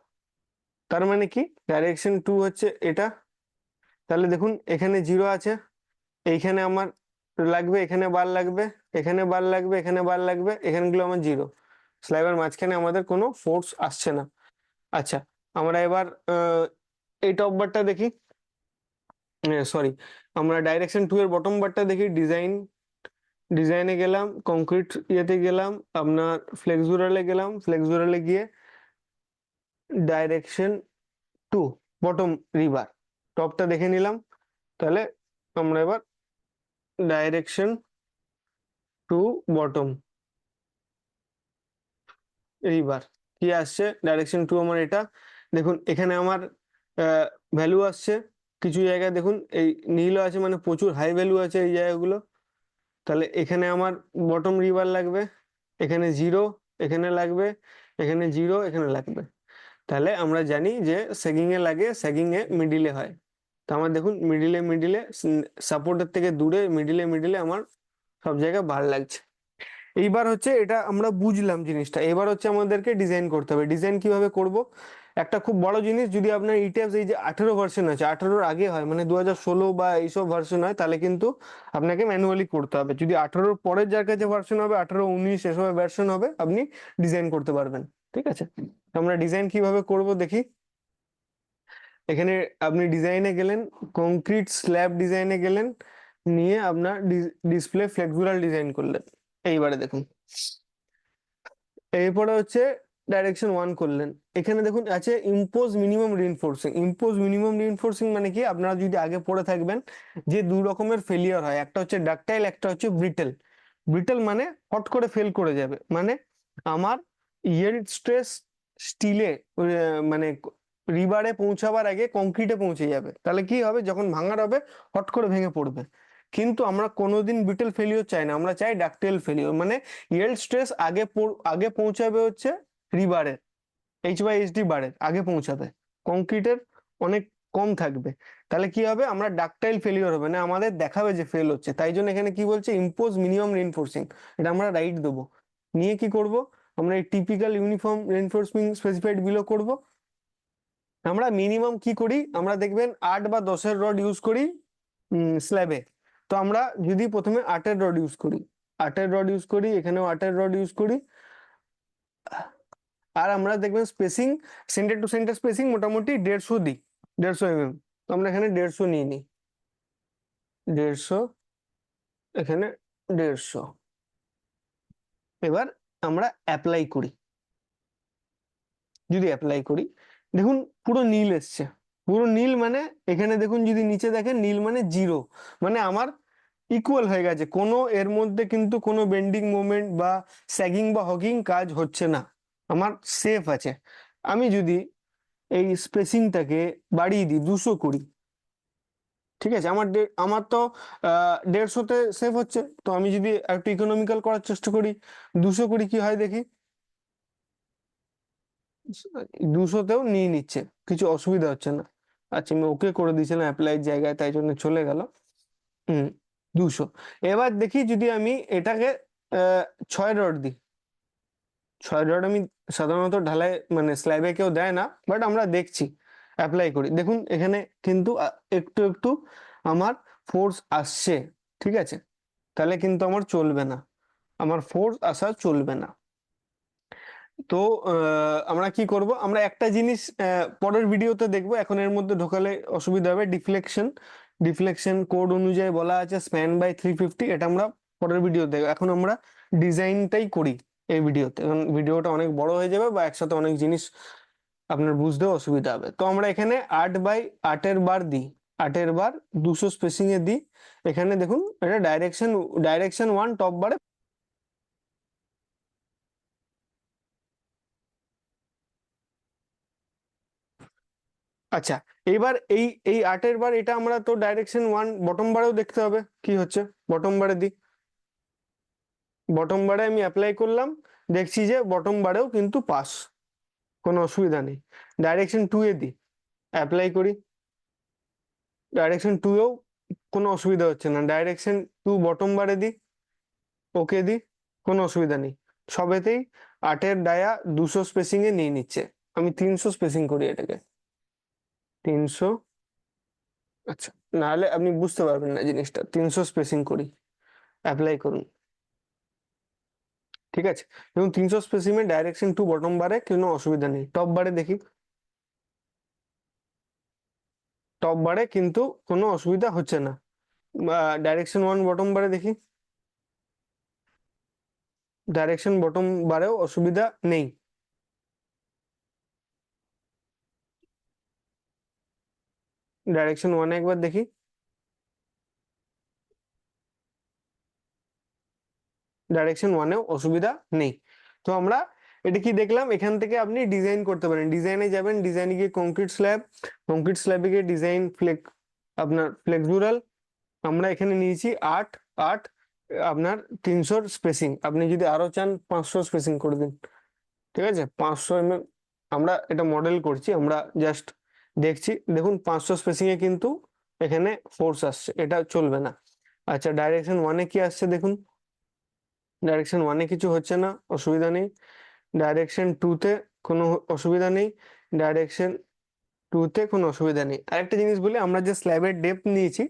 তার মানে কি ডাইরেকশন 2 হচ্ছে এটা। তাহলে দেখুন এখানে 0 আছে, এইখানে আমার লাগবে, এখানে বার লাগবে, এখানে বার লাগবে, এখানে বার লাগবে, এখানগুলো আমার 0। স্ল্যাবের মাঝখানে আমাদের কোনো ফোর্স আসছে না। আচ্ছা, আমরা এবার এই টপ বারটা দেখি, সরি, আমরা ডাইরেকশন 2 এর বটম বারটা দেখি। ডিজাইনে গেলাম, কংক্রিট ইয়েতে গেলাম, আপনার ফ্লেক্সুরালে গেলাম, ফ্লেক্সুরালে গিয়ে ডাইরেকশন 2 বটম রিভার, টপটা দেখে নিলাম। তাহলে আমরা এবার ডাইরেকশন 2 বটম রিভার কি আসছে, ডাইরেকশন 2 আমার এটা। দেখুন এখানে আমার ভ্যালু আসছে কিছু জায়গায়, দেখুন এই নীল আছে, মানে প্রচুর হাই ভ্যালু আছে এই জায়গাগুলো। তাহলে এখানে আমার বটম রিভার লাগবে, এখানে 0, এখানে লাগবে, এখানে 0, এখানে লাগবে। তাহলে আমরা জানি যে স্যাগিং এ লাগে, স্যাগিং এ মিডিলে হয়। তো আমার দেখুন মিডিলে সাপোর্টের থেকে দূরে মিডিলে আমার সব জায়গায় বার লাগছে। এইবার হচ্ছে এটা আমরা বুঝলাম জিনিসটা, এবার হচ্ছে আমাদেরকে ডিজাইন করতে হবে। ডিজাইন কিভাবে করব, একটা খুব বড় জিনিস, যদি আপনার ইটিএফ এই যে 18 ভার্সন আছে, 18-র আগে হয় মানে 2016 বা এইসব ভার্সন হয়, তাহলে কিন্তু আপনাকে ম্যানুয়ালি করতে হবে। যদি 18-র পরের যার কাছে ভার্সন হবে, 18, 19 এসব ভার্সন হবে, আপনি ডিজাইন করতে পারবেন। ঠিক আছে, তো আমরা ডিজাইন কিভাবে করব দেখি। এখানে আপনি ডিজাইনে গেলেন, কংক্রিট স্ল্যাব ডিজাইনে গেলেন, নিয়ে আপনার ডিসপ্লে ফ্লেক্সুরাল ডিজাইন করলেন। এইবারে দেখুন, এরপরে হচ্ছে ডাইরেকশন 1 করলেন। এখানে দেখুন আছে impose minimum reinforcing. Impose minimum reinforcing মানে কি, আপনারা যদি আগে পড়ে থাকবেন যে দু রকমের ফেলিয়ার হয়, একটা হচ্ছে ডাকটাইল, একটা হচ্ছে ব্রিটেল। ব্রিটেল মানে হট করে ফেল করে যাবে, মানে আমার ইয়েল্ড স্ট্রেস স্টিলে মানে রিবারে পৌঁছাবার আগে কংক্রিটে পৌঁছে যাবে। তাহলে কি হবে, যখন ভাঙার হবে হট করে ভেঙে পড়বে। কিন্তু আমরা কোনোদিন ব্রিটেল ফেলিওর চাই না, আমরা চাই ডাকটাইল ফেলিওর, মানে ইয়েল্ড স্ট্রেস আগে পৌঁছাবে হচ্ছে রিবারের, HYSD বারের আগে পৌঁছাবে, কংক্রিটের অনেক কম থাকবে। তাহলে কি হবে, আমরা ডাকটাইল ফেলিওর হবে না, আমাদের দেখাবে যে ফেল হচ্ছে। তাই জন্য এখানে কি বলছে, ইম্পোজ মিনিমাম রিইনফোর্সিং, এটা আমরা রাইট দেবো। নিয়ে কি করব, আমরা এই typical uniform reinforcing specified below করব। আমরা মিনিমাম কি করি, আমরা দেখবেন 8 বা 10-এর রড ইউজ করি স্ল্যাবে। তো আমরা যদি প্রথমে 8-এর রড ইউজ করি, 8-এর রড ইউজ করি, এখানেও 8-এর রড ইউজ করি। আর আমরা দেখবেন spacing, centre to centre spacing মোটামুটি 150 দিই, 150 mm। তো আমরা এখানে 150 নিয়ে নিই, 150, এখানে 150। এবার আমরা অ্যাপ্লাই করি, যদি অ্যাপ্লাই করি দেখুন পুরো নীল এসছে। পুরো নীল মানে এখানে দেখুন, যদি নিচে দেখেন নীল মানে 0, মানে আমার ইকুয়াল হয়ে গেছে, কোনো এর মধ্যে কিন্তু কোনো বেন্ডিং মোমেন্ট বা স্যাগিং বা হগিং কাজ হচ্ছে না, আমার সেফ আছে। আমি যদি এই স্পেসিংটাকে বাড়িয়ে দিই, 200 করি, ঠিক আছে, আমার তো 150-তে সেভ হচ্ছে। তো আমি যদি একটু ইকোনমিক্যাল করার চেষ্টা করি, 200 করি, কি হয় দেখি, 200-তেও নিয়ে নিচ্ছে, কিছু অসুবিধা হচ্ছে না। আচ্ছা, আমি ওকে করে দিয়েছিলাম অ্যাপ্লাই জায়গায়, তাই জন্য চলে গেল। হুম, 200। এবার দেখি যদি আমি এটাকে 6 রড দিই, 6 রড আমি সাধারণত ঢালাই মানে স্ল্যাবে কেউ দেয় না, বাট আমরা দেখছি, অ্যাপ্লাই করি, দেখুন এখানে কিন্তু একটু একটু আমার ফোর্স আসছে। ঠিক আছে, তাহলে কিন্তু আমার চলবে না, আমার ফোর্স আসা চলবে না। তো আমরা কি করব, আমরা একটা জিনিস পরের ভিডিওতে দেখবো, এখন এর মধ্যে ঢোকালে অসুবিধা হবে। ডিফ্লেকশন কোড অনুযায়ী বলা আছে স্প্যান বাই 350, এটা আমরা পরের ভিডিও দেখবো। এখন আমরা ডিজাইনটাই করি এই ভিডিওতে, কারণ ভিডিওটা অনেক বড় হয়ে যাবে বা একসাথে অনেক জিনিস আপনার বুঝতেও অসুবিধা হবে। তো আমরা এখানে 8/8-এর বার দিই, 8-এর বার 200 স্পেসিং এ দিই। এখানে দেখুন এটা ডাইরেকশন 1 টপ বারে। আচ্ছা, এবার এই 8-এর বার এটা আমরা তো ডাইরেকশন 1 বটম বারেও দেখতে হবে কি হচ্ছে। বটম বারে দিই, বটম বারে আমি অ্যাপ্লাই করলাম, দেখছি যে বটম বারেও কিন্তু পাস, কোনো অসুবিধা নেই। ডাইরেকশন 2 এ দিই, অ্যাপ্লাই করি, ডাইরেকশন 2 এও কোনো অসুবিধা হচ্ছে না। ডাইরেকশন 2 বটম বারে দিই, ওকে দিই, কোনো অসুবিধা নেই। সবেতেই 8-এর ডায়া 200 স্পেসিং এ নিয়ে নিচ্ছে। আমি 300 স্পেসিং করি এটাকে, 300। আচ্ছা, নাহলে আপনি বুঝতে পারবেন না জিনিসটা। 300 স্পেসিং করি, অ্যাপ্লাই করুন, ঠিক আছে। এবং 300 স্পেসিং এ ডাইরেকশন 2 বটম বারে কোনো অসুবিধা নেই। টপ বারে দেখি, টপ বারে কিন্তু কোনো অসুবিধা হচ্ছে না। ডাইরেকশন 1 বটম বারে দেখি, ডাইরেকশন বটম বারেও অসুবিধা নেই। ডাইরেকশন 1 একবার দেখি, ডাইরেকশন 1এও অসুবিধা নেই। তো আমরা এটা কি দেখলাম, এখান থেকে আপনি ডিজাইন করতে পারেন। ডিজাইনে যাবেন, ডিজাইনে গিয়ে কংক্রিট স্ল্যাব, কংক্রিট স্ল্যাবে গিয়ে ডিজাইন আপনার ফ্লেক্সুরাল। আমরা এখানে নিয়েছি 8, 8 আপনার 300 স্পেসিং। আপনি যদি আরো চান 500 স্পেসিং করে দিন, ঠিক আছে। 500 mm আমরা এটা মডেল করছি, আমরা জাস্ট দেখছি। দেখুন 500 স্পেসিং এ কিন্তু এখানে ফোর্স আসছে, এটা চলবে না। আচ্ছা, ডাইরেকশন 1 এ কি আসছে দেখুন, ডাইরেকশন 1 এ কিছু হচ্ছে না, অসুবিধা নেই। ডাইরেকশন 2 তে কোনো অসুবিধা নেই, ডাইরেকশন 2 তে কোনো অসুবিধা নেই। আরেকটা জিনিস বলি, আমরা যে স্ল্যাবের ডেপথ নিয়েছি,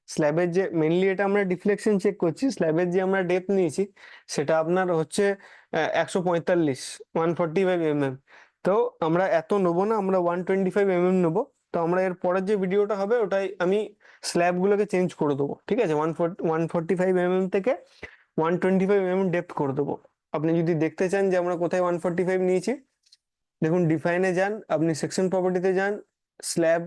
স্ল্যাবের যে মেনলি এটা আমরা ডিফ্লেকশন চেক করছি, স্ল্যাবের যে আমরা ডেপথ নিয়েছি সেটা আপনার হচ্ছে 145, 145 mm। তো আমরা এত নেবো না, আমরা 125 mm নেবো। তো আমরা এর পরের যে ভিডিওটা হবে ওটাই আমি স্ল্যাব গুলোকে চেঞ্জ করে দেবো, ঠিক আছে। 145 mm থেকে 125 mm ডেপথ করে দেবো। আপনি যদি দেখতে চান যে আমরা কোথায় 145 নিয়েছি, দেখুন ডিফাইনে যান, আপনি সেকশন প্রপার্টিতে যান, স্ল্যাব,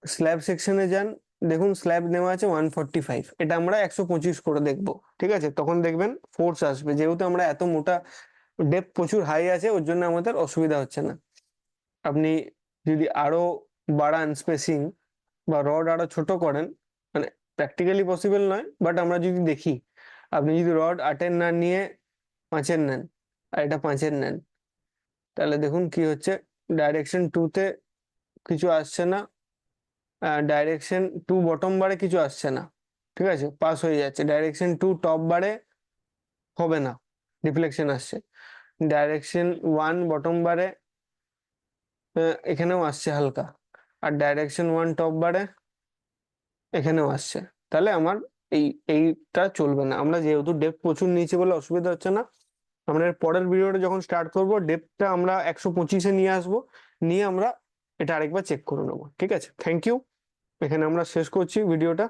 স্ল্যাব সেকশনে যান, দেখুন স্ল্যাব নেওয়া আছে 145। এটা আমরা 125 করে দেখবো, ঠিক আছে। তখন দেখবেন ফোর্স আসবে, যেহেতু আমরা এত মোটা, ডেপথ প্রচুর হাই আছে, ওর জন্য আমাদের অসুবিধা হচ্ছে না। আপনি যদি আরো বাড়ান স্পেসিং বা রড আরো ছোট করেন, মানে প্র্যাকটিক্যালি পসিবল নয়, বাট আমরা যদি দেখি, আপনি যদি রড 8-এর না নিয়ে 5-এর নেন, আর এটা 5-এর নেন, তাহলে দেখুন কি হচ্ছে। ডাইরেকশন 2 তে কিছু আসছে না, ডাইরেকশন 2 বটম বারে কিছু আসছে না, ঠিক আছে, পাস হয়ে যাচ্ছে। ডাইরেকশন 2 টপ বারে হবে না, ডিফ্লেকশন আসছে। ডাইরেকশন 1 বটম বারে এখানেও আসছে হালকা, আর ডাইরেকশন 1 টপ বারে এখানেও আসছে। তাহলে আমার এই এইটা চলবে না। আমরা যেহেতু ডেপথ প্রচুর নিয়েছি বলে অসুবিধা হচ্ছে না। আমরা এর পরের ভিডিওটা যখন স্টার্ট করব, ডেপথটা আমরা 125-এ নিয়ে আসবো, নিয়ে আমরা এটা আরেকবার চেক করে নেবো, ঠিক আছে। থ্যাংক ইউ, এখানে আমরা শেষ করছি ভিডিওটা।